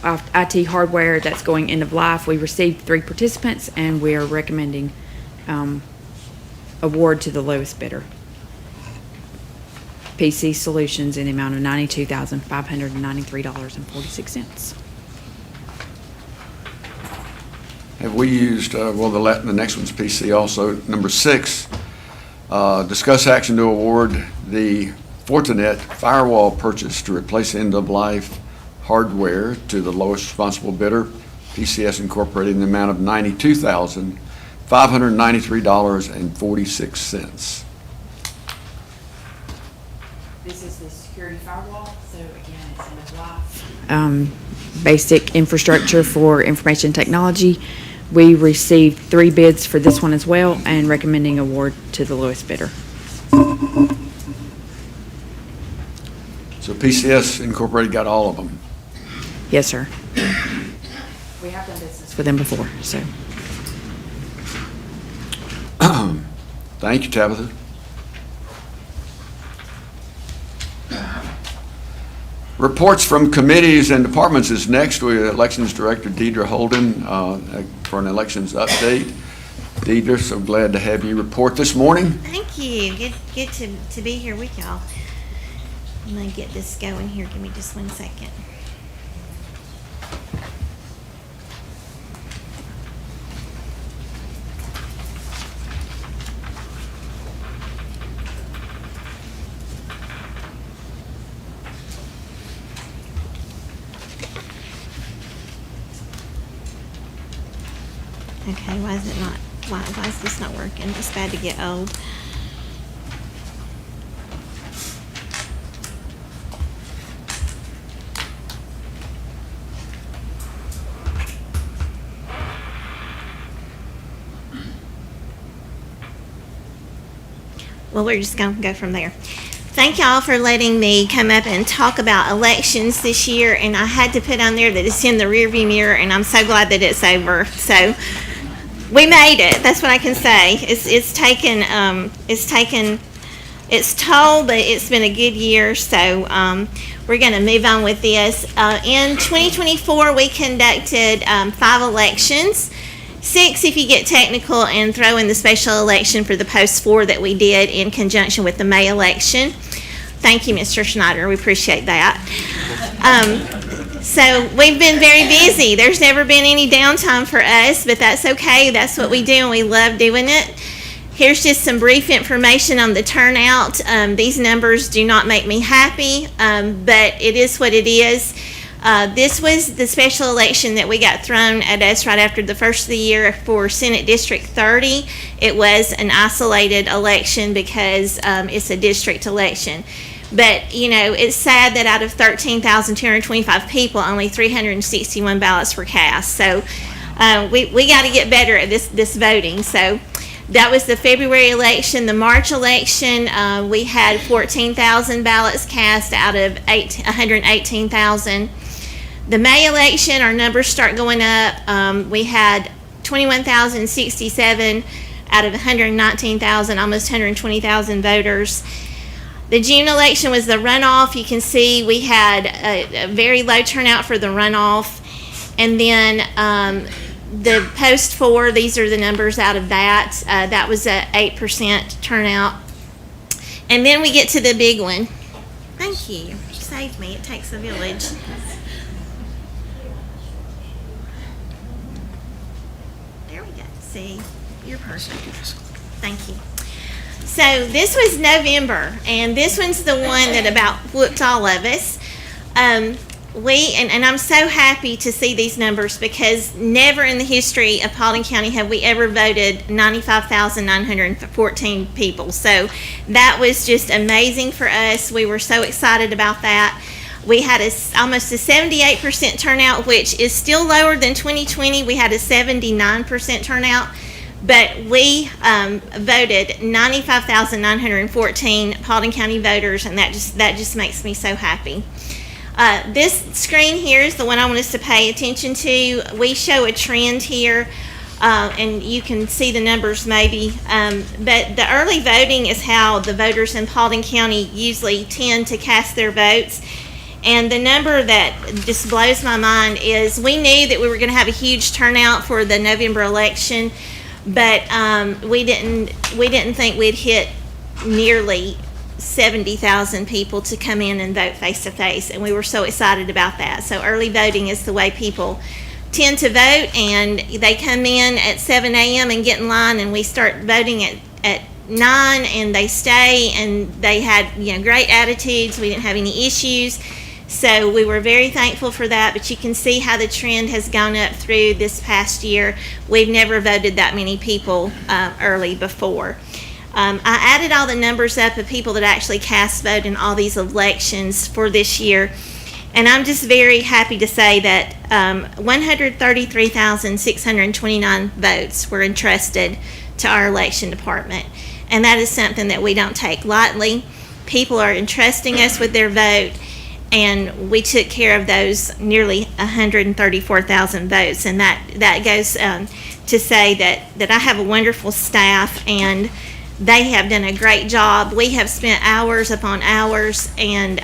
IT hardware that's going end of life. We received 3 participants, and we are recommending award to the lowest bidder. PC Solutions in the amount of $92,593.46. Have we used, the next one's PC also. Number 6, discuss action to award the Fortinet firewall purchase to replace end-of-life hardware to the lowest responsible bidder, PCS Incorporated, in the amount of $92,593.46. This is the security firewall, so again, it's end of life. Basic infrastructure for information technology. We received 3 bids for this one as well, and recommending award to the lowest bidder. So PCS Incorporated got all of them. Yes, sir. We have done business with them before, so. Thank you, Tabitha. Reports from committees and departments is next. We have Elections Director Deidre Holden for an elections update. Deidre, so glad to have you report this morning. Thank you. Good to be here with y'all. I'm going to get this going here. Give me just 1 second. Okay, why is it not? Why is this not working? It's bad to get old. Well, we're just going to go from there. Thank y'all for letting me come up and talk about elections this year. And I had to put on there that it's in the rearview mirror, and I'm so glad that it's over. So we made it. That's what I can say. It's taken its toll, but it's been a good year. So we're going to move on with this. In 2024, we conducted 5 elections. 6 if you get technical and throw in the special election for the post 4 that we did in conjunction with the May election. Thank you, Mr. Schneider. We appreciate that. So we've been very busy. There's never been any downtime for us, but that's okay. That's what we do, and we love doing it. Here's just some brief information on the turnout. These numbers do not make me happy, but it is what it is. This was the special election that we got thrown at us right after the first of the year for Senate District 30. It was an isolated election because it's a district election. But, you know, it's sad that out of 13,225 people, only 361 ballots were cast. So we got to get better at this voting. So that was the February election. The March election, we had 14,000 ballots cast out of 118,000. The May election, our numbers start going up. We had 21,067 out of 119,000, almost 120,000 voters. The June election was the runoff. You can see we had a very low turnout for the runoff. And then the post 4, these are the numbers out of that. That was a 8% turnout. And then we get to the big one. Thank you. You saved me. It takes a village. There we go. See, you're perfect. Thank you. So this was November, and this one's the one that about whooped all of us. And I'm so happy to see these numbers because never in the history of Paulding County have we ever voted 95,914 people. So that was just amazing for us. We were so excited about that. We had almost a 78% turnout, which is still lower than 2020. We had a 79% turnout. But we voted 95,914 Paulding County voters, and that just makes me so happy. This screen here is the one I want us to pay attention to. We show a trend here, and you can see the numbers maybe. But the early voting is how the voters in Paulding County usually tend to cast their votes. And the number that just blows my mind is we knew that we were going to have a huge turnout for the November election, but we didn't think we'd hit nearly 70,000 people to come in and vote face to face, and we were so excited about that. So early voting is the way people tend to vote, and they come in at 7 a.m. and get in line, and we start voting at 9, and they stay, and they had great attitudes. We didn't have any issues, so we were very thankful for that. But you can see how the trend has gone up through this past year. We've never voted that many people early before. I added all the numbers up of people that actually cast vote in all these elections for this year, and I'm just very happy to say that 133,629 votes were entrusted to our election department, and that is something that we don't take lightly. People are entrusting us with their vote, and we took care of those nearly 134,000 votes, and that goes to say that I have a wonderful staff, and they have done a great job. We have spent hours upon hours, and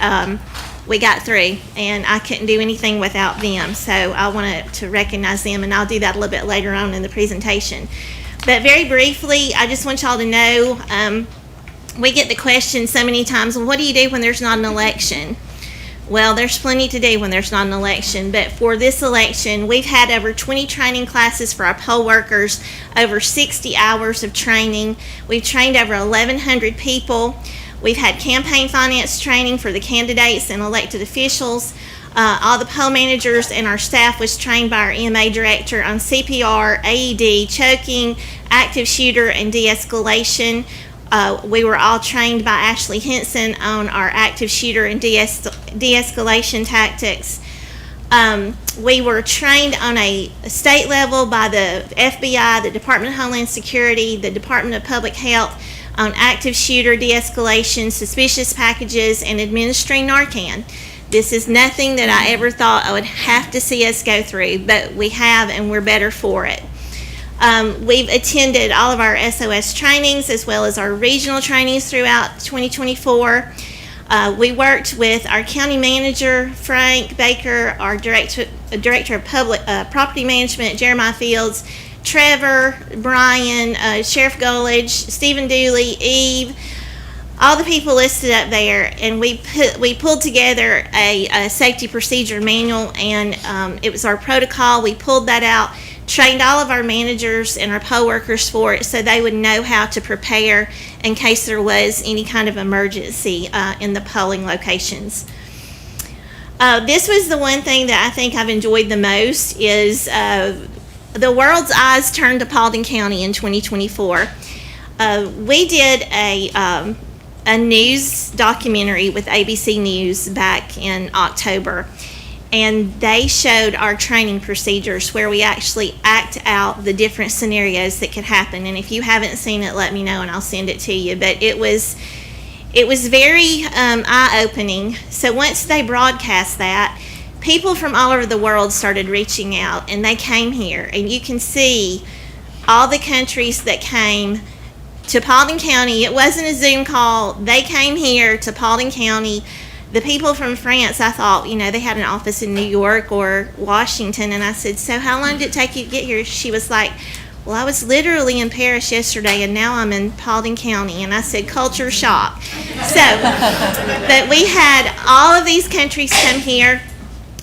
we got through, and I couldn't do anything without them. So I wanted to recognize them, and I'll do that a little bit later on in the presentation. But very briefly, I just want y'all to know, we get the question so many times, well, what do you do when there's not an election? Well, there's plenty to do when there's not an election, but for this election, we've had over 20 training classes for our poll workers, over 60 hours of training. We've trained over 1,100 people. We've had campaign finance training for the candidates and elected officials. All the poll managers and our staff was trained by our EMA director on CPR, AED, choking, active shooter, and de-escalation. We were all trained by Ashley Henson on our active shooter and de-escalation tactics. We were trained on a state level by the FBI, the Department of Homeland Security, the Department of Public Health on active shooter, de-escalation, suspicious packages, and administering Narcan. This is nothing that I ever thought I would have to see us go through, but we have, and we're better for it. We've attended all of our SOS trainings as well as our regional trainings throughout 2024. We worked with our county manager, Frank Baker, our director of public property management, Jeremiah Fields, Trevor, Brian, Sheriff Gullidge, Stephen Dooley, Eve, all the people listed up there, and we pulled together a safety procedure manual, and it was our protocol. We pulled that out, trained all of our managers and our poll workers for it so they would know how to prepare in case there was any kind of emergency in the polling locations. This was the one thing that I think I've enjoyed the most is the world's eyes turned to Paulding County in 2024. We did a news documentary with ABC News back in October, and they showed our training procedures where we actually act out the different scenarios that could happen. And if you haven't seen it, let me know and I'll send it to you. But it was very eye-opening. So once they broadcast that, people from all over the world started reaching out, and they came here, and you can see all the countries that came to Paulding County. It wasn't a Zoom call. They came here to Paulding County. The people from France, I thought, they had an office in New York or Washington, and I said, so how long did it take you to get here? She was like, well, I was literally in Paris yesterday, and now I'm in Paulding County. And I said, culture shock. So, but we had all of these countries come here.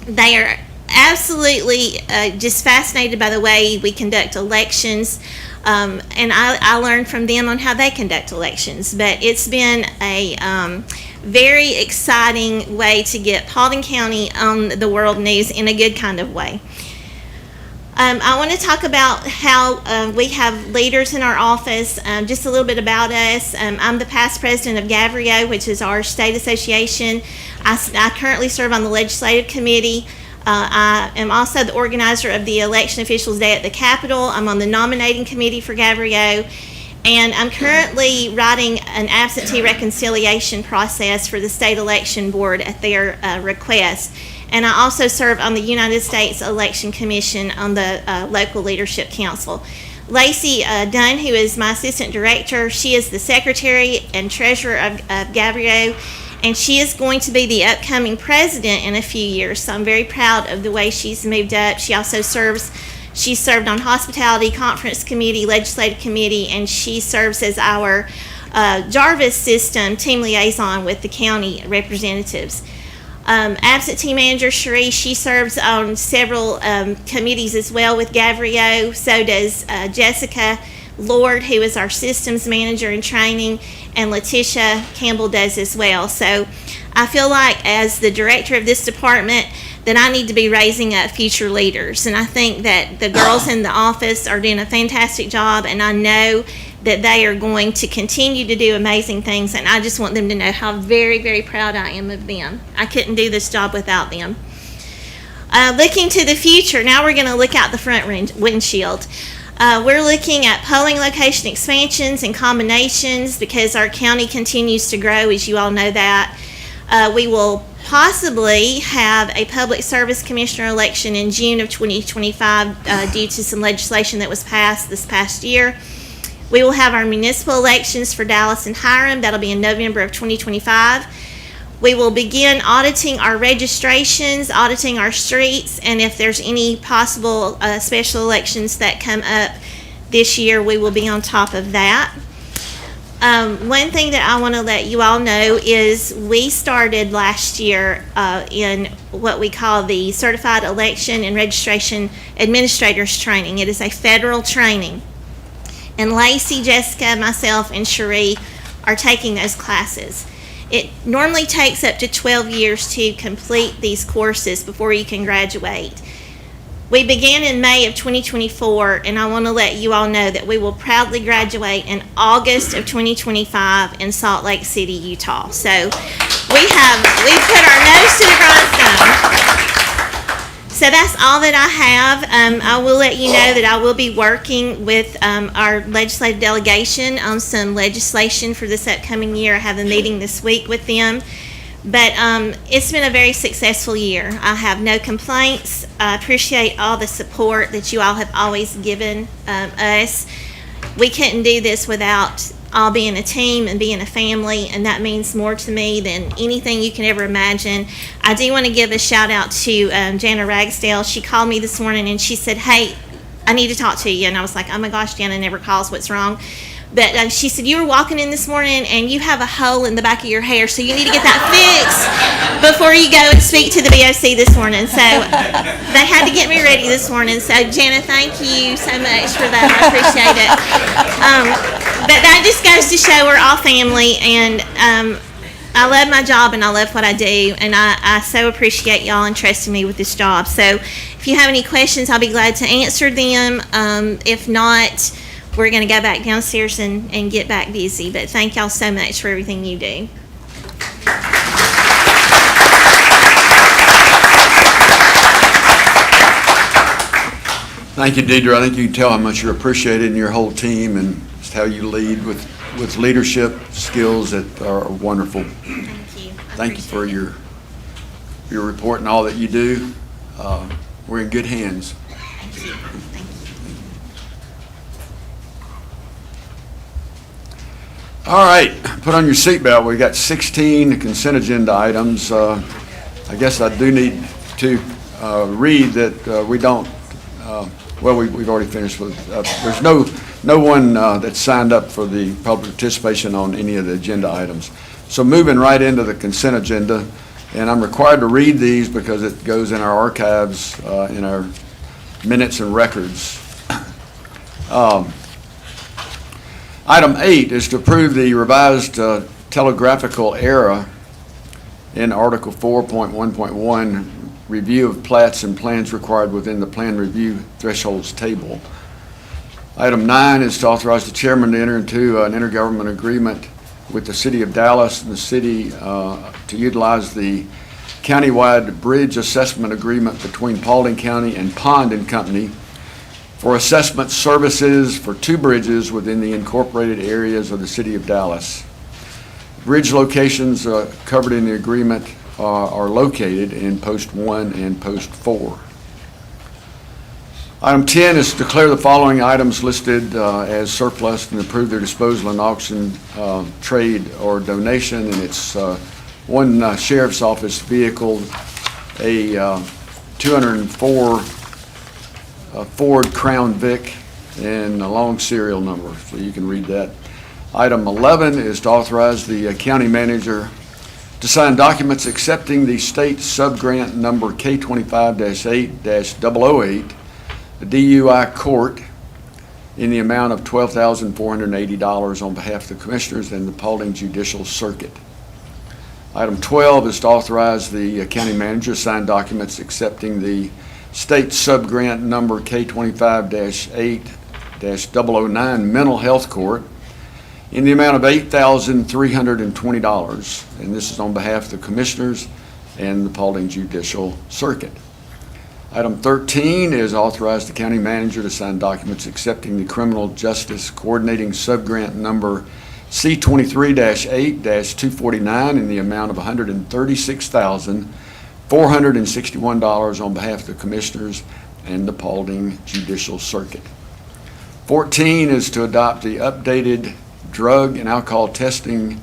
They are absolutely just fascinated by the way we conduct elections. And I learned from them on how they conduct elections. But it's been a very exciting way to get Paulding County on the world news in a good kind of way. I want to talk about how we have leaders in our office, just a little bit about us. I'm the past president of Gavrio, which is our state association. I currently serve on the legislative committee. I am also the organizer of the Election Officials Day at the Capitol. I'm on the nominating committee for Gavrio. And I'm currently writing an absentee reconciliation process for the State Election Board at their request. And I also serve on the United States Election Commission on the Local Leadership Council. Lacey Dunn, who is my assistant director, she is the secretary and treasurer of Gavrio. And she is going to be the upcoming president in a few years. So I'm very proud of the way she's moved up. She also she served on hospitality, conference committee, legislative committee, and she serves as our Jarvis system team liaison with the county representatives. Absentee manager Cherie, she serves on several committees as well with Gavrio. So does Jessica Lord, who is our systems manager in training, and Letitia Campbell does as well. So I feel like as the director of this department that I need to be raising up future leaders. And I think that the girls in the office are doing a fantastic job, and I know that they are going to continue to do amazing things, and I just want them to know how very, very proud I am of them. I couldn't do this job without them. Looking to the future, now we're going to look out the front windshield. We're looking at polling location expansions and combinations because our county continues to grow, as you all know that. We will possibly have a public service commissioner election in June of 2025 due to some legislation that was passed this past year. We will have our municipal elections for Dallas and Hiram. That'll be in November of 2025. We will begin auditing our registrations, auditing our streets, and if there's any possible special elections that come up this year, we will be on top of that. One thing that I want to let you all know is we started last year in what we call the Certified Election and Registration Administrators Training. It is a federal training. And Lacey, Jessica, myself, and Cherie are taking those classes. It normally takes up to 12 years to complete these courses before you can graduate. We began in May of 2024, and I want to let you all know that we will proudly graduate in August of 2025 in Salt Lake City, Utah. So we put our nose to the grindstone. So that's all that I have. I will let you know that I will be working with our legislative delegation on some legislation for this upcoming year. I have a meeting this week with them. But it's been a very successful year. I have no complaints. I appreciate all the support that you all have always given us. We couldn't do this without all being a team and being a family, and that means more to me than anything you can ever imagine. I do want to give a shout out to Jana Ragsdale. She called me this morning and she said, "Hey, I need to talk to you." And I was like, "Oh my gosh, Jana never calls. What's wrong?" But she said, "You were walking in this morning and you have a hole in the back of your hair, so you need to get that fixed before you go and speak to the BOC this morning." So they had to get me ready this morning. So Jana, thank you so much for that. I appreciate it. But that just goes to show we're all family, and I love my job and I love what I do, and I so appreciate y'all entrusting me with this job. So if you have any questions, I'll be glad to answer them. If not, we're going to go back downstairs and get back busy. But thank y'all so much for everything you do. Thank you, Deidre. I think you can tell how much you're appreciated in your whole team and just how you lead with leadership skills that are wonderful. Thank you. Thank you for your report and all that you do. We're in good hands. Thank you. Thank you. All right, put on your seatbelt. We got 16 consent agenda items. I guess I do need to read that we don't. Well, we've already finished with. There's no one that signed up for the public participation on any of the agenda items. So moving right into the consent agenda, and I'm required to read these because it goes in our archives, in our minutes and records. Item 8 is to approve the revised telegraphical error in Article 4.1.1, review of plats and plans required within the plan review thresholds table. Item 9 is to authorize the chairman to enter into an intergovernmental agreement with the City of Dallas and the city to utilize the countywide bridge assessment agreement between Paulding County and Pond and Company for assessment services for 2 bridges within the incorporated areas of the City of Dallas. Bridge locations covered in the agreement are located in Post 1 and Post 4. Item 10 is to declare the following items listed as surplus and approve their disposal in auction, trade, or donation, and it's one sheriff's office vehicle, a 204 Ford Crown Vic, and a long serial number, so you can read that. Item 11 is to authorize the county manager to sign documents accepting the state subgrant number K25-8-008, the DUI court, in the amount of $12,480 on behalf of the commissioners and the Paulding Judicial Circuit. Item 12 is to authorize the county manager to sign documents accepting the state subgrant number K25-8-009 mental health court in the amount of $8,320, and this is on behalf of the commissioners and the Paulding Judicial Circuit. Item 13 is authorize the county manager to sign documents accepting the criminal justice coordinating subgrant number C23-8-249 in the amount of $136,461 on behalf of the commissioners and the Paulding Judicial Circuit. 14 is to adopt the updated drug and alcohol testing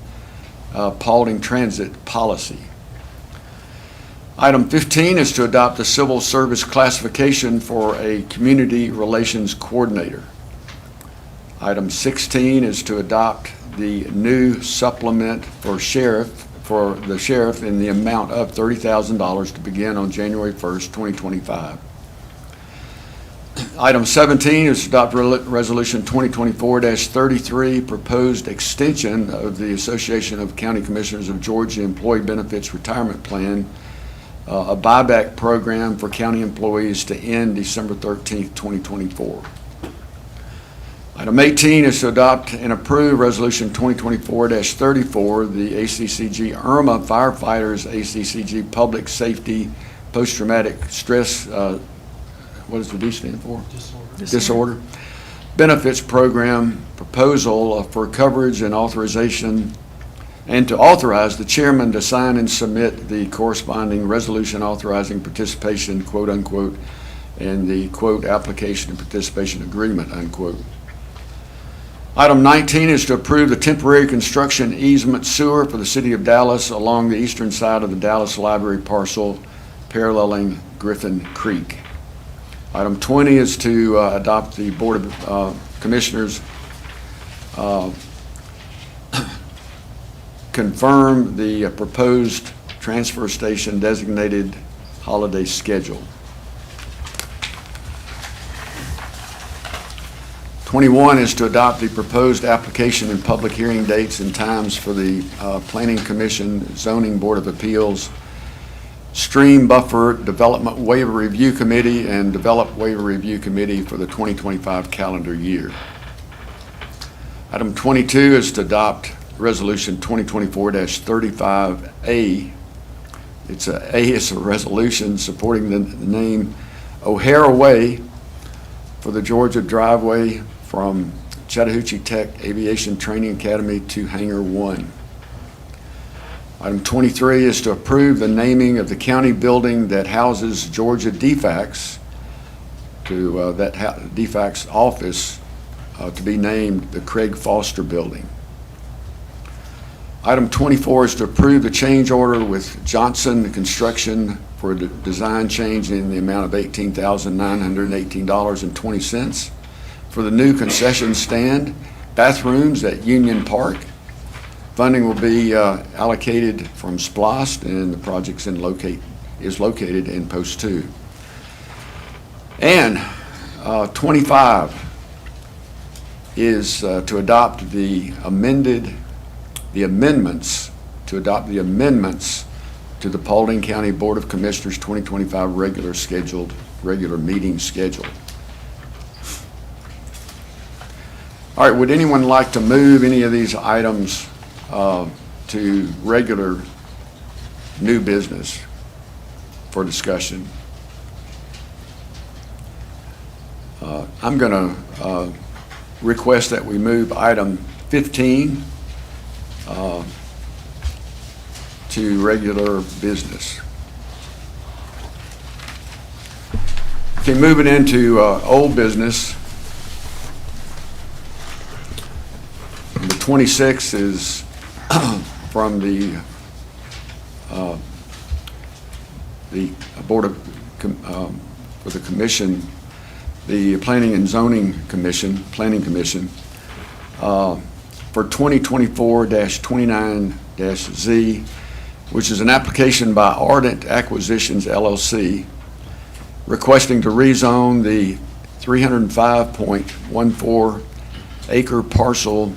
Paulding Transit policy. Item 15 is to adopt the civil service classification for a community relations coordinator. Item 16 is to adopt the new supplement for the sheriff in the amount of $30,000 to begin on January 1st, 2025. Item 17 is to adopt Resolution 2024-33, proposed extension of the Association of County Commissioners of Georgia Employee Benefits Retirement Plan, a buyback program for county employees to end December 13th, 2024. Item 18 is to adopt and approve Resolution 2024-34, the ACCG IRMA Firefighters ACCG Public Safety Post-Traumatic Stress, what does the D stand for? Disorder. Benefits Program proposal for coverage and authorization, and to authorize the chairman to sign and submit the corresponding resolution authorizing participation, quote unquote, and the quote application and participation agreement, unquote. Item 19 is to approve the temporary construction easement sewer for the city of Dallas along the eastern side of the Dallas Library parcel paralleling Griffin Creek. Item 20 is to adopt the Board of Commissioners confirm the proposed transfer station designated holiday schedule. 21 is to adopt the proposed application and public hearing dates and times for the Planning Commission, Zoning Board of Appeals, Stream Buffer Development Waiver Review Committee, and Develop Waiver Review Committee for the 2025 calendar year. Item 22 is to adopt Resolution 2024-35A. It's a resolution supporting the name O'Hara Way for the Georgia driveway from Chattahoochee Tech Aviation Training Academy to Hangar 1. Item 23 is to approve the naming of the county building that houses Georgia DFACS to that DFACS office to be named the Craig Foster Building. Item 24 is to approve the change order with Johnson Construction for a design change in the amount of $18,918.20 for the new concession stand bathrooms at Union Park. Funding will be allocated from SPLOST, and the project is located in Post 2. And 25 is to adopt the amendments to the Paulding County Board of Commissioners 2025 regular meeting schedule. All right, would anyone like to move any of these items to regular new business for discussion? I'm going to request that we move item 15 to regular business. Okay, moving into old business. The 26th is from the the Board of, for the commission, the Planning and Zoning Commission, Planning Commission, for 2024-29-Z, which is an application by Ardent Acquisitions LLC requesting to rezone the 305.14 acre parcel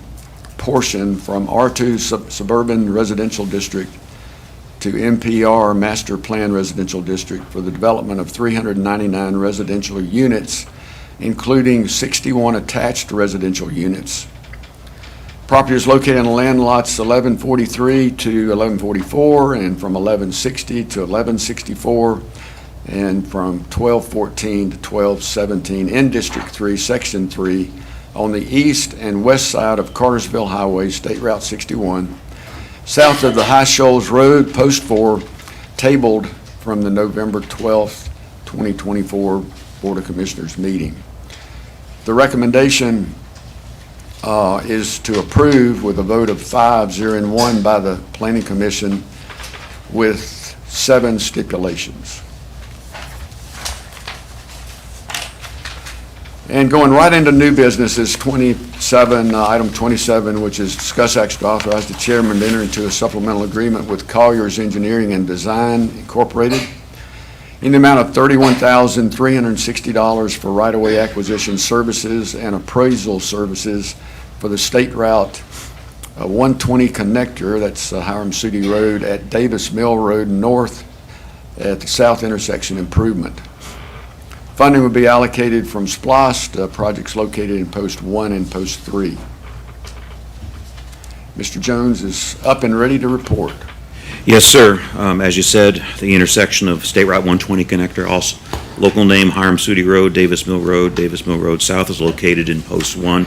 portion from R2 Suburban Residential District to MPR Master Plan Residential District for the development of 399 residential units, including 61 attached residential units. Property is located on land lots 1143 to 1144 and from 1160 to 1164 and from 1214 to 1217 in District 3, Section 3 on the east and west side of Cartersville Highway, State Route 61, south of the High Shoals Road, Post 4, tabled from the November 12th, 2024 Board of Commissioners meeting. The recommendation is to approve with a vote of 5-0 and 1 by the Planning Commission with 7 stipulations. And going right into new business is item 27, which is discuss action to authorize the chairman to enter into a supplemental agreement with Colliers Engineering and Design Incorporated in the amount of $31,360 for right-of-way acquisition services and appraisal services for the State Route 120 connector, that's Hiram Sudi Road at Davis Mill Road North at the south intersection improvement. Funding will be allocated from SPLOST projects located in Post 1 and Post 3. Mr. Jones is up and ready to report. Yes, sir. As you said, the intersection of State Route 120 connector, also local name Hiram Sudi Road, Davis Mill Road South, is located in Post 1.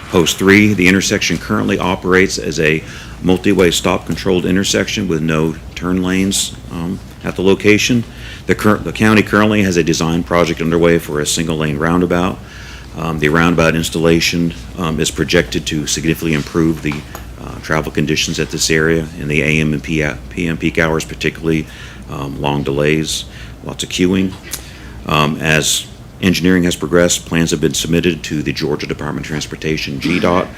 Post 3, the intersection currently operates as a multi-way stop-controlled intersection with no turn lanes at the location. The county currently has a design project underway for a single-lane roundabout. The roundabout installation is projected to significantly improve the travel conditions at this area in the AM and PM peak hours, particularly long delays, lots of queuing. As engineering has progressed, plans have been submitted to the Georgia Department of Transportation, GDOT,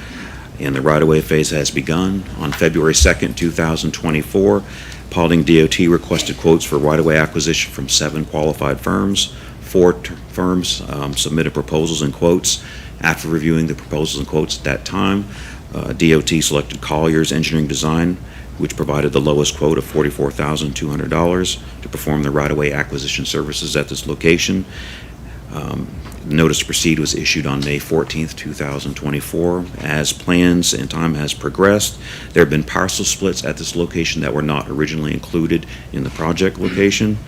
and the right-of-way phase has begun. On February 2nd, 2024, Paulding DOT requested quotes for right-of-way acquisition from 7 qualified firms. 4 firms submitted proposals and quotes. After reviewing the proposals and quotes at that time, DOT selected Colliers Engineering Design, which provided the lowest quote of $44,200 to perform the right-of-way acquisition services at this location. The notice to proceed was issued on May 14th, 2024. As plans and time has progressed, there have been parcel splits at this location that were not originally included in the project location.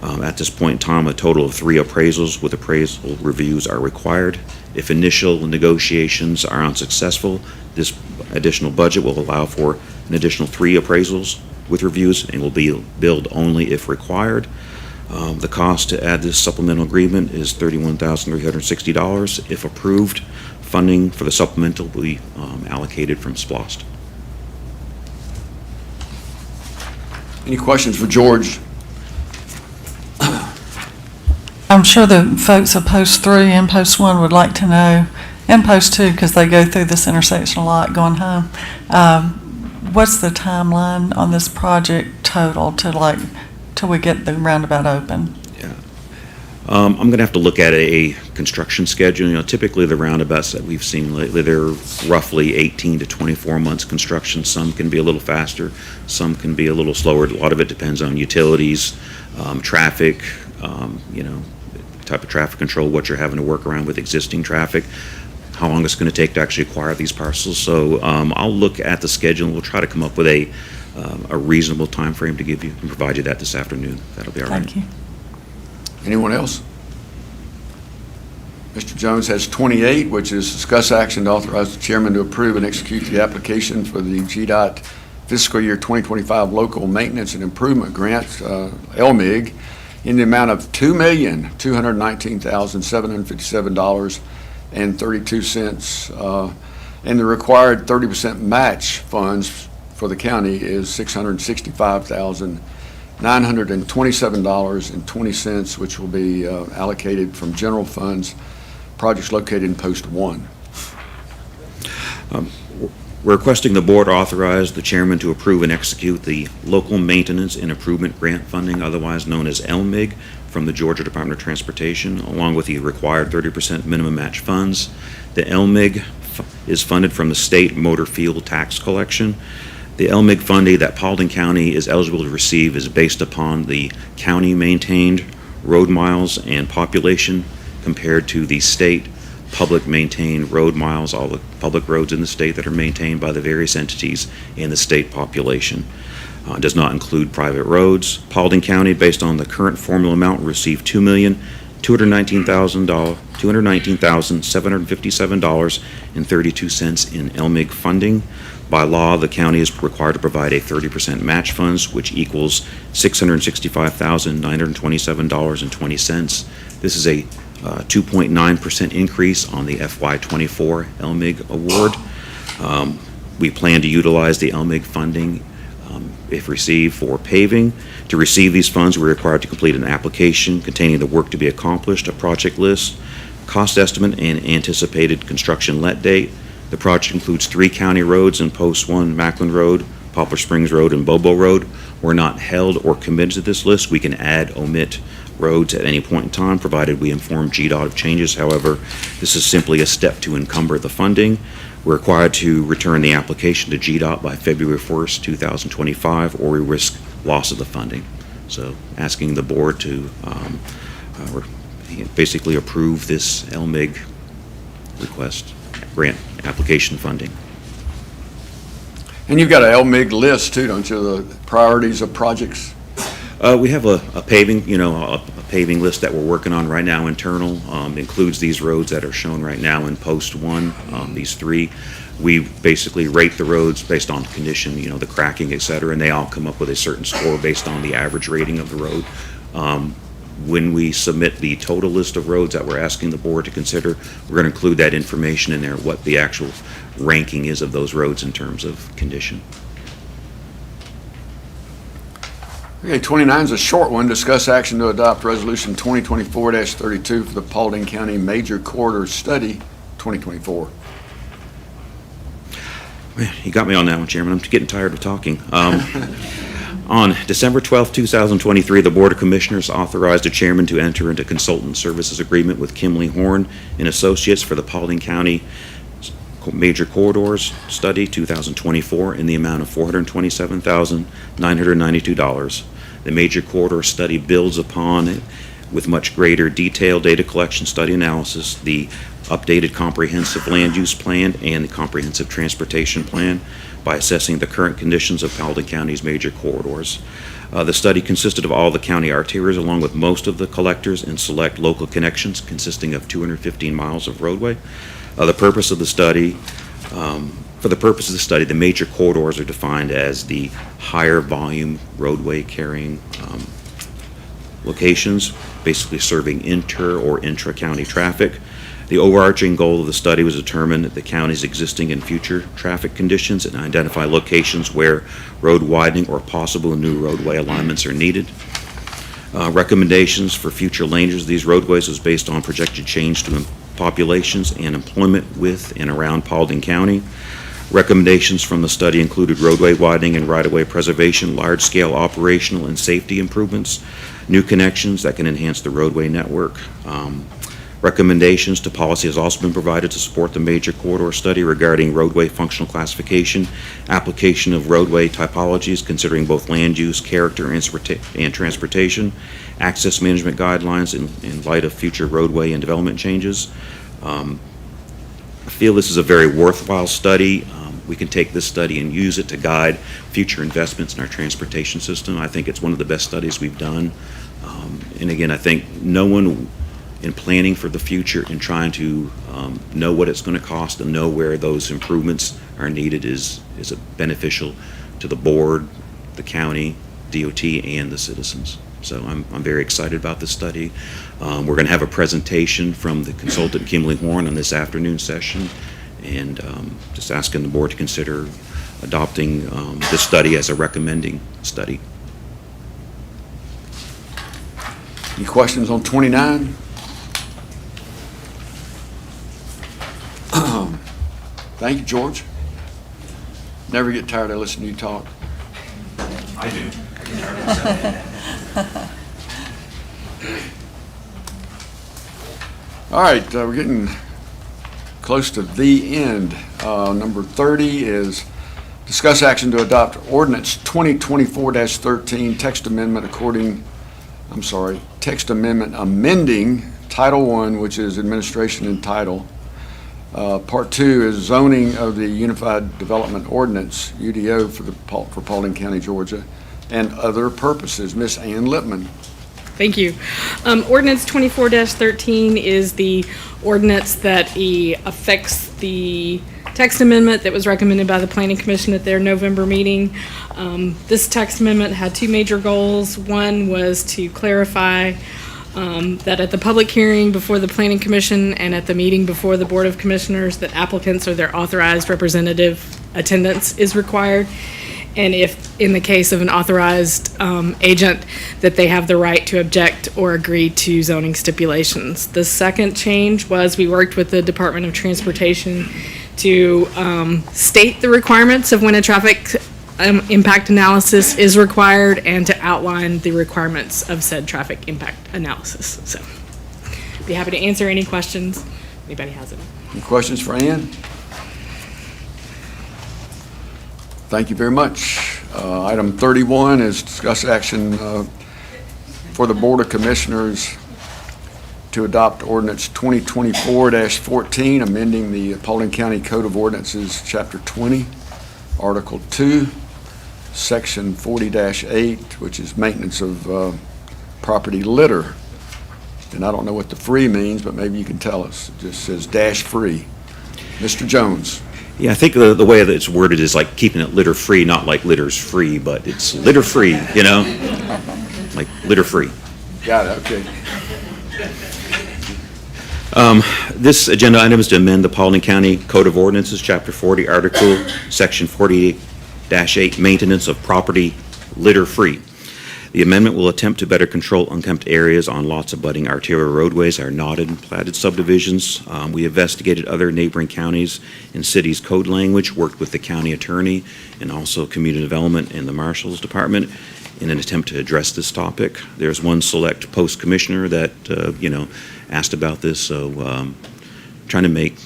At this point in time, a total of 3 appraisals with appraisal reviews are required. If initial negotiations are unsuccessful, this additional budget will allow for an additional 3 appraisals with reviews and will be billed only if required. The cost to add this supplemental agreement is $31,360. If approved, funding for the supplemental will be allocated from SPLOST. Any questions for George? I'm sure the folks at Post 3 and Post 1 would like to know, and Post 2, because they go through this intersection a lot going home, what's the timeline on this project total till we get the roundabout open? Yeah. I'm going to have to look at a construction schedule. Typically the roundabouts that we've seen lately, they're roughly 18 to 24 months construction. Some can be a little faster, some can be a little slower. A lot of it depends on utilities, traffic, type of traffic control, what you're having to work around with existing traffic, how long it's going to take to actually acquire these parcels. So I'll look at the schedule and we'll try to come up with a reasonable time frame to give you and provide you that this afternoon. That'll be all right. Thank you. Anyone else? Mr. Jones has 28, which is discuss action to authorize the chairman to approve and execute the application for the GDOT fiscal year 2025 local maintenance and improvement grant, LMIG, in the amount of $2,219,757.32, and the required 30% match funds for the county is $665,927.20, which will be allocated from general funds, projects located in Post 1. We're requesting the board authorize the chairman to approve and execute the Local Maintenance and Improvement Grant Funding, otherwise known as LMIG, from the Georgia Department of Transportation, along with the required 30% minimum match funds. The LMIG is funded from the state motor fuel tax collection. The LMIG funding that Paulding County is eligible to receive is based upon the county-maintained road miles and population compared to the state public maintained road miles, all the public roads in the state that are maintained by the various entities in the state population. Does not include private roads. Paulding County, based on the current formula amount, received $219,757.32 in LMIG funding. By law, the county is required to provide a 30% match funds, which equals $665,927.20. This is a 2.9% increase on the FY24 LMIG award. We plan to utilize the LMIG funding, if received, for paving. To receive these funds, we're required to complete an application containing the work to be accomplished, a project list, cost estimate, and anticipated construction let date. The project includes 3 county roads in Post 1, Macklin Road, Poplar Springs Road, and Bobo Road. We're not held or committed to this list. We can add, omit roads at any point in time, provided we inform GDOT of changes. However, this is simply a step to encumber the funding. We're required to return the application to GDOT by February 1st, 2025, or we risk loss of the funding. So asking the board to basically approve this LMIG request, grant application funding. And you've got a LMIG list too, don't you, the priorities of projects? We have a paving, a paving list that we're working on right now, internal. Includes these roads that are shown right now in Post 1, these 3. We basically rate the roads based on condition, the cracking, et cetera, and they all come up with a certain score based on the average rating of the road. When we submit the total list of roads that we're asking the board to consider, we're going to include that information in there, what the actual ranking is of those roads in terms of condition. Okay, 29 is a short one. Discuss action to adopt Resolution 2024-32 for the Paulding County Major Corridor Study 2024. Man, you got me on that one, Chairman. I'm getting tired of talking. On December 12, 2023, the Board of Commissioners authorized the chairman to enter into consultant services agreement with Kimley Horn and Associates for the Paulding County Major Corridors Study 2024 in the amount of $427,992. The Major Corridor Study builds upon, with much greater detail, data collection, study analysis, the updated comprehensive land use plan and the comprehensive transportation plan by assessing the current conditions of Paulding County's major corridors. The study consisted of all the county arterials along with most of the collectors and select local connections consisting of 215 miles of roadway. For the purpose of the study, the major corridors are defined as the higher volume roadway carrying locations, basically serving inter or intra-county traffic. The overarching goal of the study was to determine the county's existing and future traffic conditions and identify locations where road widening or possible new roadway alignments are needed. Recommendations for future lanes of these roadways was based on projected change to populations and employment with and around Paulding County. Recommendations from the study included roadway widening and right-of-way preservation, large-scale operational and safety improvements, new connections that can enhance the roadway network. Recommendations to policy has also been provided to support the major corridor study regarding roadway functional classification, application of roadway typologies considering both land use, character, and transportation, access management guidelines in light of future roadway and development changes. I feel this is a very worthwhile study. We can take this study and use it to guide future investments in our transportation system. I think it's one of the best studies we've done. And again, I think no one in planning for the future and trying to know what it's going to cost and know where those improvements are needed is beneficial to the board, the county, DOT, and the citizens. So I'm very excited about this study. We're going to have a presentation from the consultant Kimley Horn on this afternoon session, and just asking the board to consider adopting this study as a recommending study. Any questions on 29? Thank you, George. Never get tired of listening to you talk. I do. All right, we're getting close to the end. Number 30 is discuss action to adopt ordinance 2024-13, text amendment amending Title I, which is administration and title. Part 2 is zoning of the Unified Development Ordinance, UDO, for Paulding County, Georgia, and other purposes. Miss Ann Lippman. Thank you. Ordinance 24-13 is the ordinance that affects the text amendment that was recommended by the Planning Commission at their November meeting. This text amendment had two major goals. One was to clarify that at the public hearing before the Planning Commission and at the meeting before the Board of Commissioners, that applicants or their authorized representative attendance is required. And if, in the case of an authorized agent, that they have the right to object or agree to zoning stipulations. The second change was we worked with the Department of Transportation to state the requirements of when a traffic impact analysis is required and to outline the requirements of said traffic impact analysis. So, be happy to answer any questions. Anybody has any? Any questions for Ann? Thank you very much. Item 31 is discuss action for the Board of Commissioners to adopt ordinance 2024-14, amending the Paulding County Code of Ordinances, Chapter 20, Article 2, Section 40-8, which is maintenance of property litter. And I don't know what the free means, but maybe you can tell us. It just says dash free. Mr. Jones. Yeah, I think the way that it's worded is like keeping it litter-free, not like litter's free, but it's litter-free, you know? Like litter-free. Got it, okay. This agenda item is to amend the Paulding County Code of Ordinances, Chapter 40, Article, Section 48-8, Maintenance of Property Litter-Free. The amendment will attempt to better control unkempt areas on lots abutting arterial roadways or not in platted subdivisions. We investigated other neighboring counties and cities' code language, worked with the county attorney and also community development and the marshal's department in an attempt to address this topic. There's one select post commissioner that, asked about this, so trying to make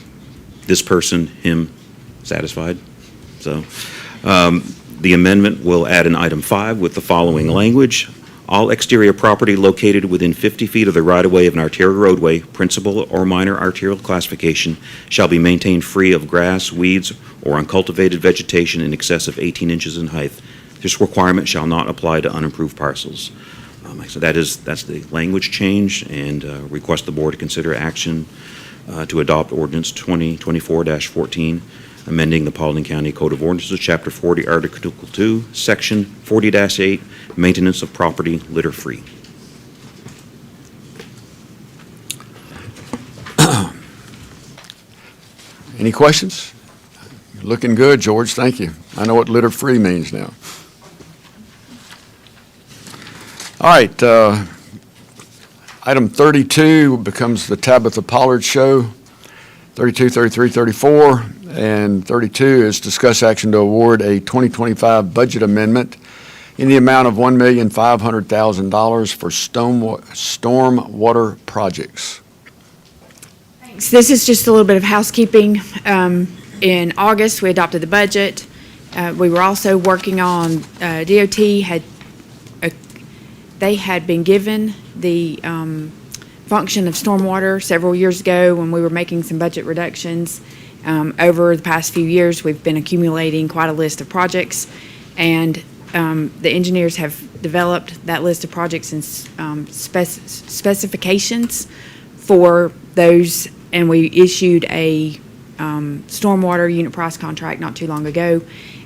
this person, him, satisfied. So, the amendment will add an item 5 with the following language. All exterior property located within 50 feet of the right-of-way of an arterial roadway, principal or minor arterial classification, shall be maintained free of grass, weeds, or uncultivated vegetation in excess of 18 inches in height. This requirement shall not apply to unimproved parcels. So that's the language change, and request the board to consider action to adopt ordinance 2024-14, amending the Paulding County Code of Ordinances, Chapter 40, Article 2, Section 40-8, Maintenance of Property Litter-Free. Any questions? You're looking good, George, thank you. I know what litter-free means now. All right, item 32 becomes the Tabitha Pollard Show. 32, 33, 34, and 32 is discuss action to award a 2025 budget amendment in the amount of $1,500,000 for storm water projects. Thanks. This is just a little bit of housekeeping. In August, we adopted the budget. We were also working on, DOT they had been given the function of stormwater several years ago when we were making some budget reductions. Over the past few years, we've been accumulating quite a list of projects, and the engineers have developed that list of projects and specifications for those, and we issued a stormwater unit price contract not too long ago.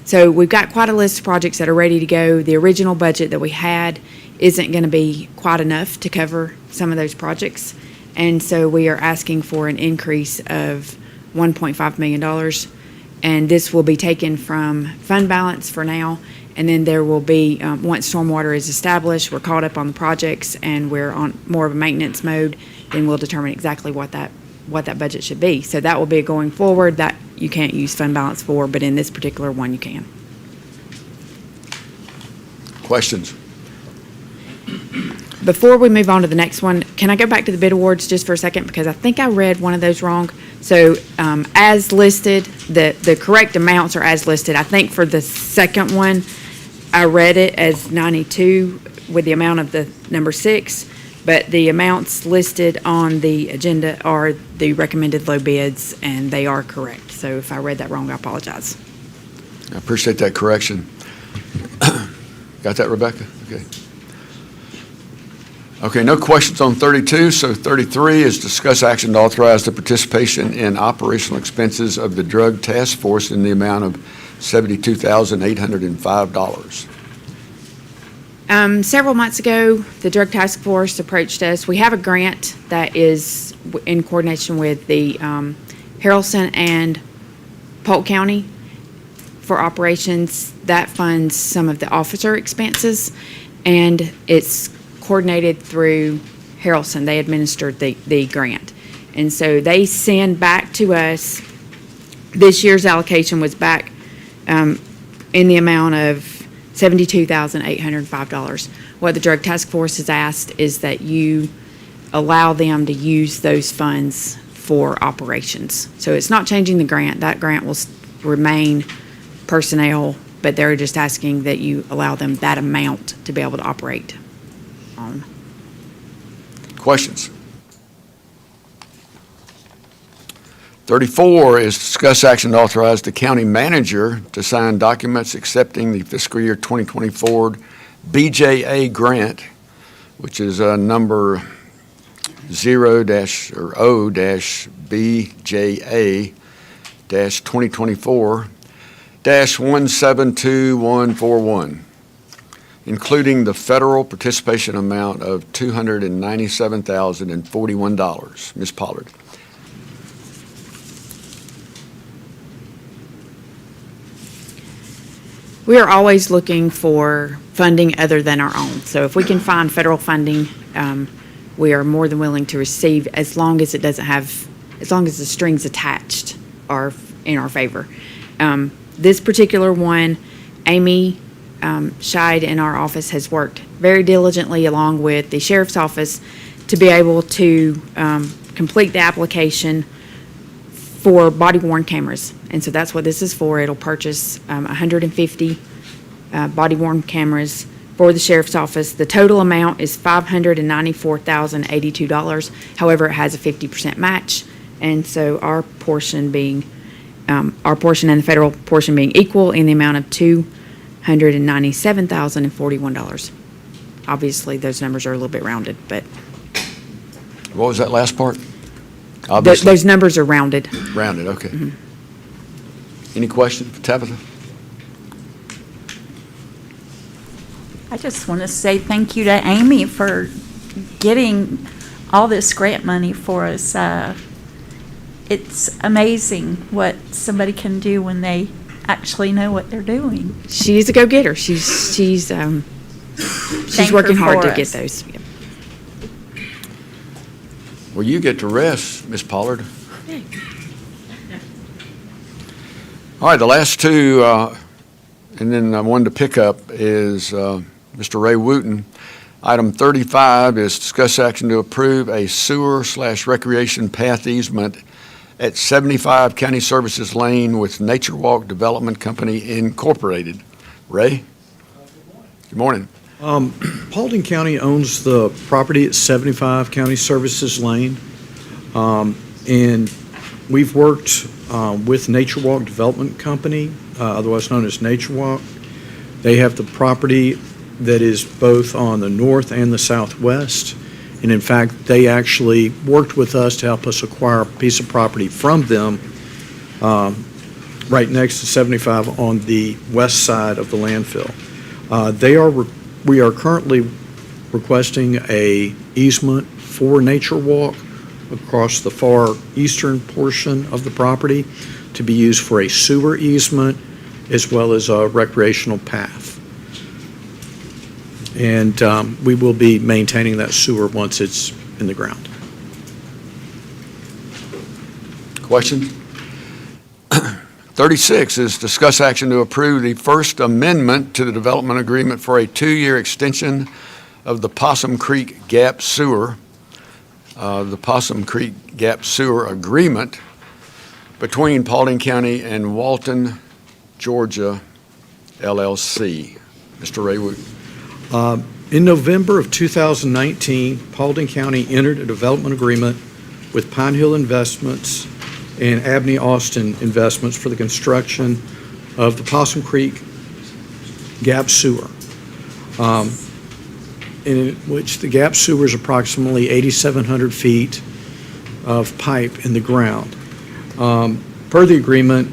So we've got quite a list of projects that are ready to go. The original budget that we had isn't going to be quite enough to cover some of those projects. And so we are asking for an increase of $1.5 million. And this will be taken from fund balance for now. And then there will be, once stormwater is established, we're caught up on the projects and we're on more of a maintenance mode, then we'll determine exactly what that budget should be. So that will be going forward that you can't use fund balance for, but in this particular one you can. Questions? Before we move on to the next one, can I go back to the bid awards just for a second? Because I think I read one of those wrong. So as listed, the correct amounts are as listed. I think for the second one, I read it as 92 with the amount of the number 6, but the amounts listed on the agenda are the recommended low bids, and they are correct. So if I read that wrong, I apologize. I appreciate that correction. Got that, Rebecca? Okay. Okay, no questions on 32, so 33 is discuss action to authorize the participation in operational expenses of the Drug Task Force in the amount of $72,805. Several months ago, the Drug Task Force approached us. We have a grant that is in coordination with the Harrelson and Polk County for operations that funds some of the officer expenses, and it's coordinated through Harrelson. They administered the grant. And so they send back to us, this year's allocation was back in the amount of $72,805. What the Drug Task Force has asked is that you allow them to use those funds for operations. So it's not changing the grant. That grant will remain personnel, but they're just asking that you allow them that amount to be able to operate on. Questions? 34 is discuss action to authorize the county manager to sign documents accepting the fiscal year 2024 BJA grant, which is number 0-BJA-2024-172141, including the federal participation amount of $297,041. Ms. Pollard. We are always looking for funding other than our own. So if we can find federal funding, we are more than willing to receive as long as it doesn't have, as long as the strings attached are in our favor. This particular one, Amy Scheid in our office has worked very diligently along with the sheriff's office to be able to complete the application for body-worn cameras. And so that's what this is for. It'll purchase 150 body-worn cameras for the sheriff's office. The total amount is $594,082. However, it has a 50% match. And so our portion and the federal portion being equal in the amount of $297,041. Obviously, those numbers are a little bit rounded, but What was that last part? Obviously. those numbers are rounded. Rounded, okay. Mm-hmm. Any questions for Tabitha? I just want to say thank you to Amy for getting all this grant money for us. It's amazing what somebody can do when they actually know what they're doing. She's a go-getter. She's Thank working her hard for to get us. those. Yep. Well, you get to rest, Ms. Pollard. All right, the last two, and then I wanted to pick up is Mr. Ray Wooten. Item 35 is discuss action to approve a sewer/recreation path easement at 75 County Services Lane with Nature Walk Development Company Incorporated. Ray? Good morning. Paulding County owns the property at 75 County Services Lane, and we've worked with Nature Walk Development Company, otherwise known as Nature Walk. They have the property that is both on the north and the southwest, and in fact, they actually worked with us to help us acquire a piece of property from them right next to 75 on the west side of the landfill. We are currently requesting a easement for Nature Walk across the far eastern portion of the property to be used for a sewer easement as well as a recreational path. And we will be maintaining that sewer once it's in the ground. Questions? 36 is discuss action to approve the First Amendment to the development agreement for a 2-year extension of the Possum Creek Gap Sewer. The Possum Creek Gap Sewer Agreement between Paulding County and Walton, Georgia, LLC. Mr. Raywood. In November of 2019, Paulding County entered a development agreement with Pine Hill Investments and Abney Austin Investments for the construction of the Possum Creek Gap Sewer, in which the Gap Sewer is approximately 8,700 feet of pipe in the ground. Per the agreement,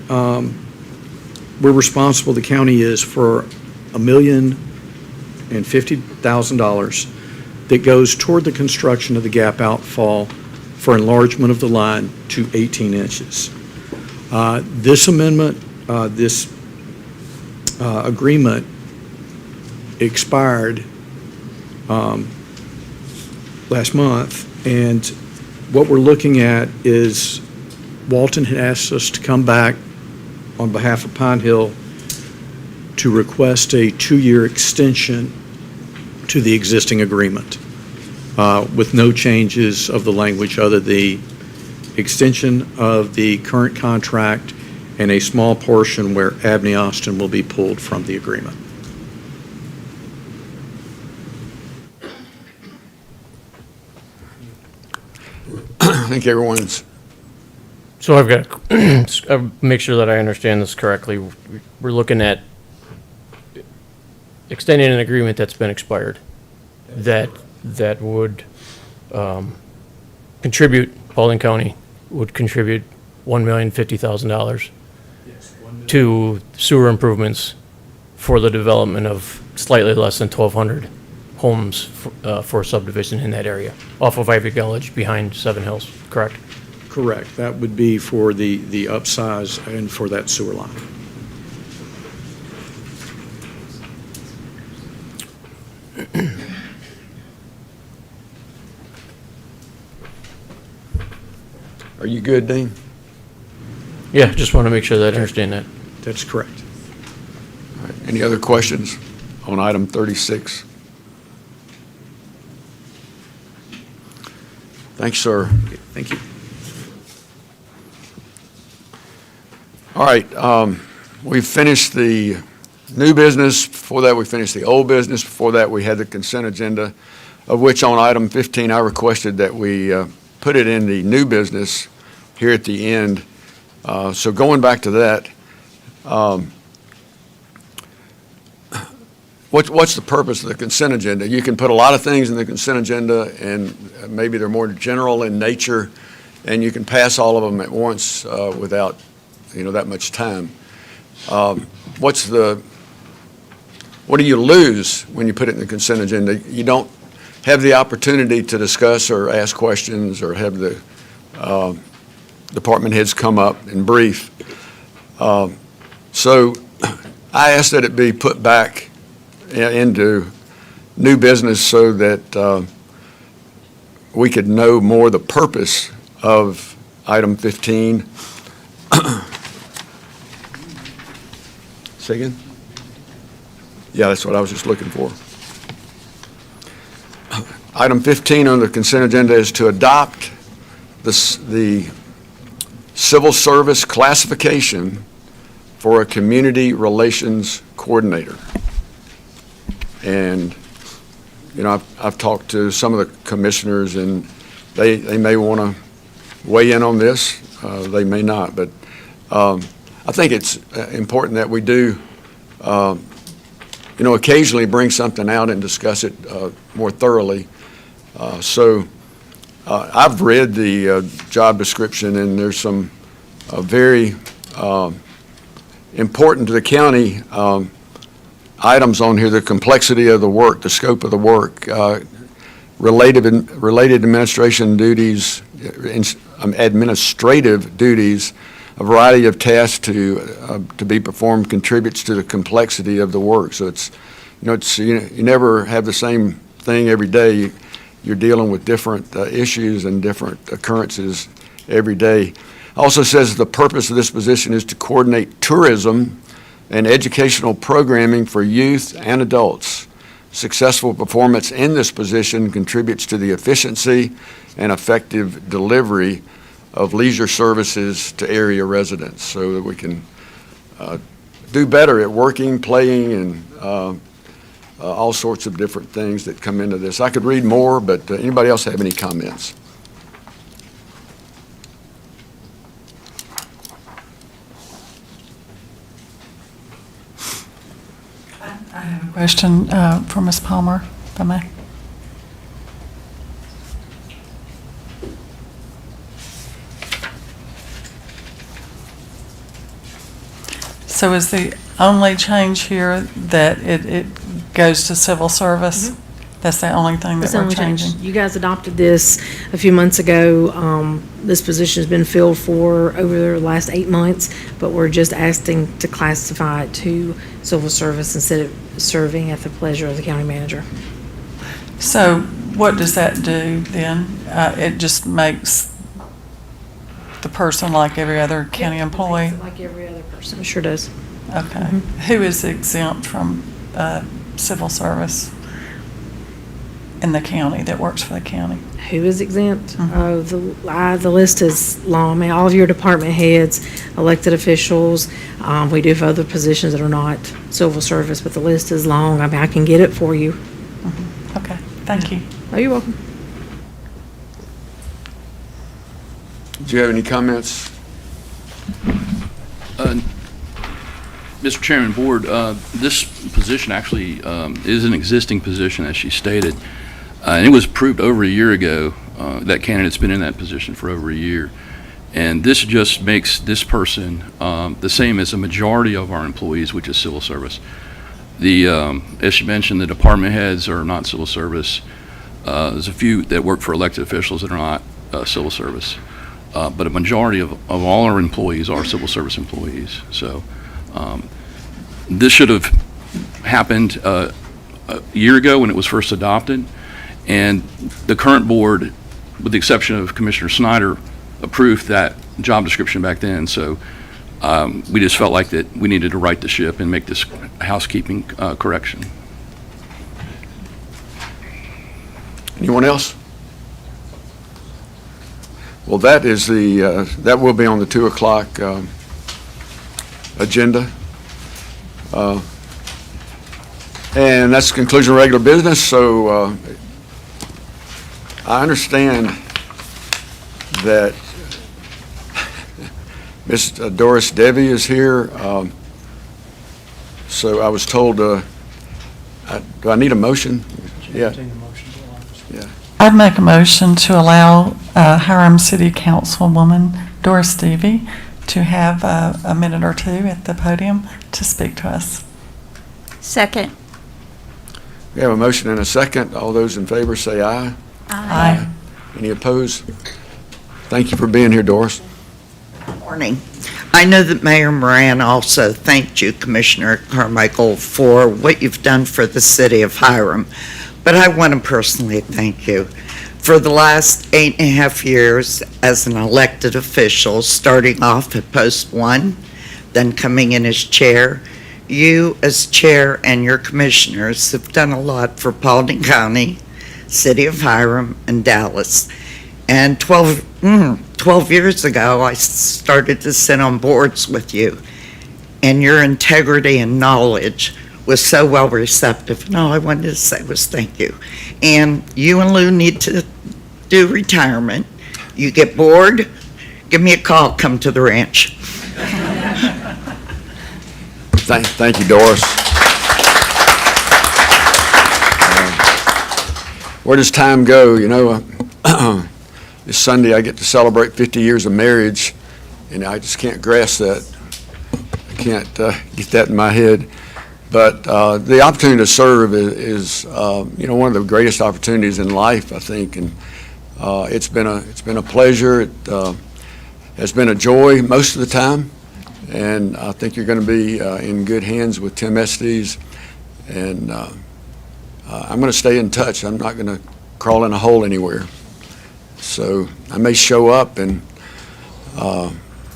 we're responsible, the county is, for $1,050,000 that goes toward the construction of the gap outfall for enlargement of the line to 18 inches. This amendment, this agreement expired last month, and what we're looking at is Walton had asked us to come back on behalf of Pine Hill to request a 2-year extension to the existing agreement with no changes of the language other than the extension of the current contract and a small portion where Abney Austin will be pulled from the agreement. I think everyone's, So I've got to make sure that I understand this correctly. We're looking at extending an agreement that's been expired that would contribute, Paulding County would contribute $1,050,000 to sewer improvements for the development of slightly less than 1,200 homes for subdivision in that area, off of Ivy Village behind Seven Hills, correct? Correct. That would be for the upsize and for that sewer line. are you good, Dean? Yeah, just want to make sure that I understand that. That's correct. All right. Any other questions on item 36? Thanks, sir. Thank you. All right, we've finished the new business. Before that, we finished the old business. Before that, we had the consent agenda, of which on item 15, I requested that we put it in the new business here at the end. So going back to that, what's the purpose of the consent agenda? You can put a lot of things in the consent agenda, and maybe they're more general in nature, and you can pass all of them at once without that much time. What do you lose when you put it in the consent agenda? You don't have the opportunity to discuss or ask questions or have the department heads come up and brief. So I asked that it be put back into new business so that we could know more the purpose of item 15. Say again? Yeah, that's what I was just looking for. Item 15 on the consent agenda is to adopt the civil service classification for a community relations coordinator. And, I've talked to some of the commissioners, and they may want to weigh in on this. They may not, but I think it's important that we do, occasionally bring something out and discuss it more thoroughly. So I've read the job description, and there's some very important to the county items on here: the complexity of the work, the scope of the work, related administration duties, administrative duties, a variety of tasks to be performed contributes to the complexity of the work. So it's, you never have the same thing every day. You're dealing with different issues and different occurrences every day. Also says the purpose of this position is to coordinate tourism and educational programming for youth and adults. Successful performance in this position contributes to the efficiency and effective delivery of leisure services to area residents so that we can do better at working, playing, and all sorts of different things that come into this. I could read more, but anybody else have any comments? I have a question for Ms. Palmer, if I may. So is the only change here that it goes to civil service? That's the only thing that That's the we're only change. changing? You guys adopted this a few months ago. This position's been filled for over the last 8 months, but we're just asking to classify it to civil service instead of serving at the pleasure of the county manager. So what does that do then? It just makes the person like every other county employee? Like every other person, it sure does. Okay. Who is exempt from civil service in the county, that works for the county? Who is exempt? The list is long. I mean, all of your department heads, elected officials. We do have other positions that are not civil service, but the list is long. I mean, I can get it for you. Okay, thank you. Oh, you're welcome. Do you have any comments? Mr. Chairman, Board, this position actually is an existing position, as she stated. And it was approved over a year ago. That candidate's been in that position for over a year. And this just makes this person the same as a majority of our employees, which is civil service. As you mentioned, the department heads are not civil service. There's a few that work for elected officials that are not civil service. But a majority of all our employees are civil service employees. So this should have happened a year ago when it was first adopted. And the current board, with the exception of Commissioner Snyder, approved that job description back then. So we just felt like that we needed to right the ship and make this housekeeping correction. Anyone else? Well, that is that will be on the 2 o'clock agenda. And that's the conclusion of regular business. So I understand that Miss Doris Devi is here. So I was told, do I need a motion? Yeah. Yeah. I'd make a motion to allow Hiram City Councilwoman Doris Devi to have a minute or two at the podium to speak to us. Second. We have a motion and a second. All those in favor say aye. Aye. Any opposed? Thank you for being here, Doris. Morning. I know that Mayor Moran also thanked you, Commissioner Carmichael, for what you've done for the city of Hiram, but I want to personally thank you. For the last 8.5 years as an elected official, starting off at Post 1, then coming in as chair, you as chair and your commissioners have done a lot for Paulding County, City of Hiram, and Dallas. And 12 years ago, I started to sit on boards with you, and your integrity and knowledge was so well receptive, and all I wanted to say was thank you. And you and Lou need to do retirement. You get bored, give me a call, come to the ranch. Thank you, Doris. Where does time go? You know, this Sunday I get to celebrate 50 years of marriage, and I just can't grasp that. I can't get that in my head. But the opportunity to serve is you know, one of the greatest opportunities in life, I think, and it's been a pleasure. has been a joy most of the time, and I think you're going to be in good hands with Tim Estes, and I'm going to stay in touch. I'm not going to crawl in a hole anywhere. So I may show up and,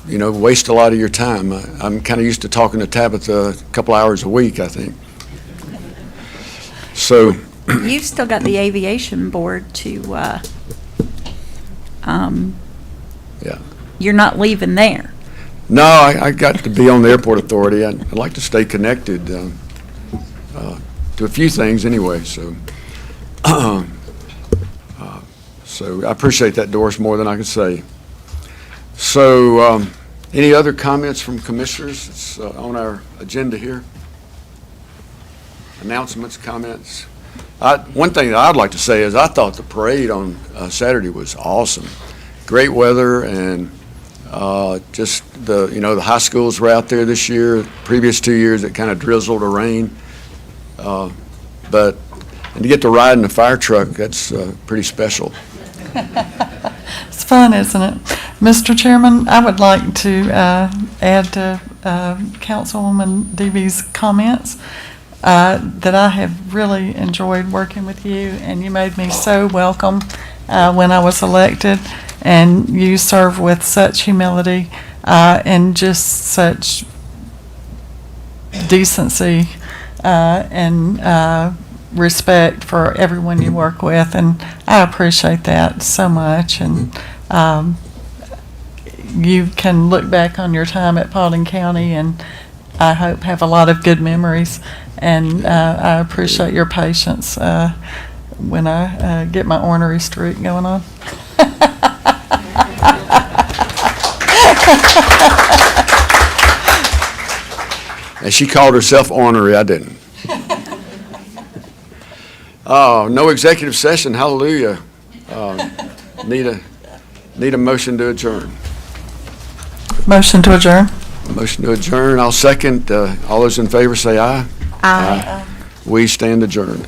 waste a lot of your time. I'm kind of used to talking to Tabitha a couple hours a week, I think. So. You've still got the aviation board to, Yeah. you're not leaving there. No, I got to be on the airport authority. I'd like to stay connected to a few things anyway, so. So I appreciate that, Doris, more than I can say. So, any other comments from commissioners? It's on our agenda here. Announcements, comments. One thing that I'd like to say is I thought the parade on Saturday was awesome. Great weather, and just the high schools were out there this year. Previous 2 years it kind of drizzled or rained. But to get to ride in a fire truck, that's pretty special. It's fun, isn't it? Mr. Chairman, I would like to add to Councilwoman Deebee's comments that I have really enjoyed working with you, and you made me so welcome when I was elected, and you serve with such humility and just such decency and respect for everyone you work with, and I appreciate that so much. And you can look back on your time at Paulding County and I hope have a lot of good memories, and I appreciate your patience when I get my ornery streak going on. And she called herself ornery, I didn't. Oh, no executive session, hallelujah. Need a motion to adjourn. Motion to adjourn. Motion to adjourn, I'll second. All those in favor say aye. Aye. We stand adjourned.